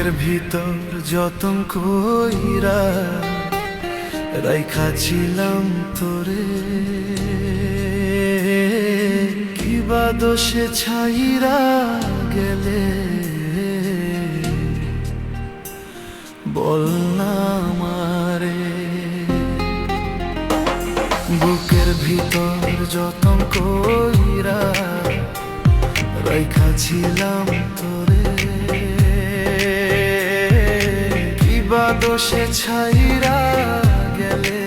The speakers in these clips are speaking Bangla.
বুকের ভিতর যতন কইরা রাইখাছিলাম তোরে, কিবা দোষে ছাইরা গেলে বল না আমারে। বুকের ভিতর যতন কইরা রাইখাছিলাম তোরে, কিবা দোষে ছাইরা গেলে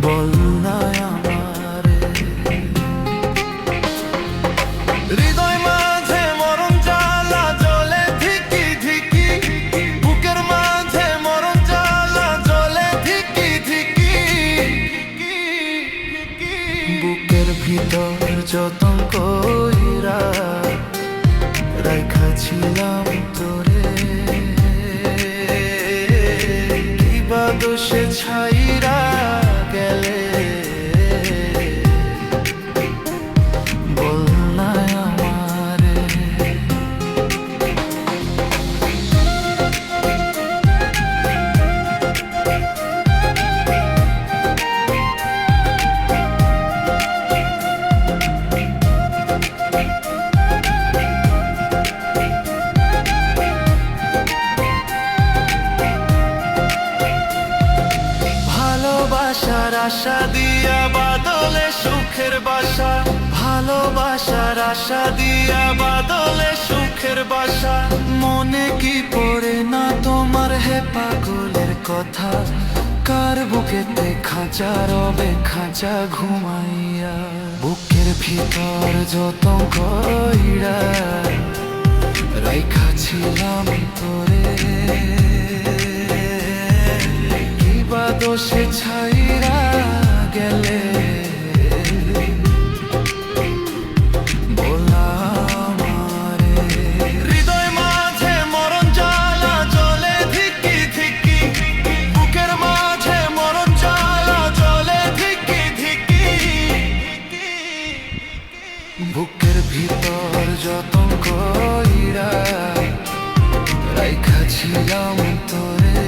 বল না আমারে। হৃদয় মাঝে মরণ জ্বালা জ্বলে ধিকি ধিকি, বুকের মাঝে মরণ জ্বালা জ্বলে ধিকি ধিকি। বুকের ভিতর যতন কইরা রাইখাছিলাম তোরে, কিবা দোষে ছাইরা গেলে বল না আমারে। ভালোবাসার আশা দিয়া বাদলে সুখের বাসা, ভালোবাসার আশা দিয়া বাদলে সুখের বাসা। মনে কি পড়ে না তোমার হে পাগলের কথা, কার বুকেতে খাঁচা রবে খাঁচা ঘুমাইয়া। বুকের ভিতর যত কইরা রাইখাছিলাম তোরে, কিবা দোষে ছাইরা গেলে বল আমারে। হৃদয় মাঝে মরণ জ্বালা জ্বলে ধিকি ধিকি, বুকের মাঝে মরণ জ্বালা জ্বলে ধিকি ধিকি। বুকের ভিতর যতন কইরা রাইখাছিলাম তোরে,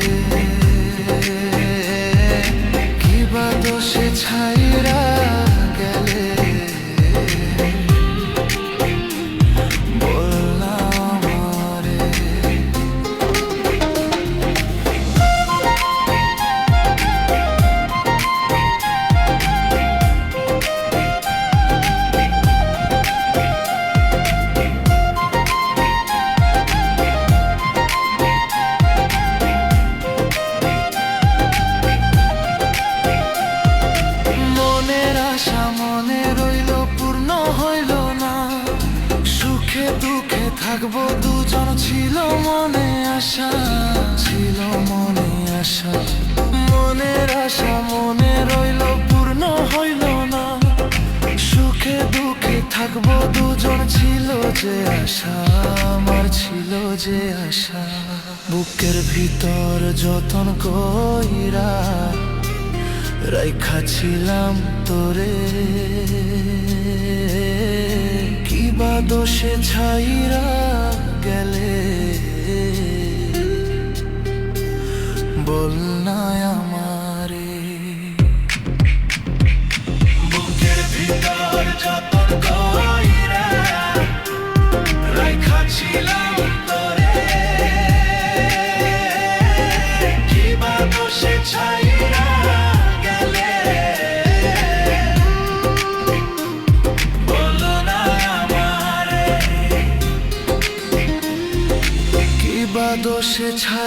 কিবা দোষে ছাইরা গেলে বল না আমারে। দুঃখে থাকবো দুজন ছিল মনে আশা, ছিল মনে আশা। মনের আশা মনে রইল পূর্ণ হইল না, সুখে দুঃখে থাকবো দুজন ছিল যে আশা, আমার ছিল যে আশা। বুকের ভিতর যতন কইরা রাইখাছিলাম তোরে, কিবা দোষে ছাইরা গেলে বল না আমারে। বুকের ভিতর যতন কইরা রাইখাছিলাম তোরে, কিবা দোষে ছাইরা গেলে বল না আমারে। কিবা দোষে ছাইরা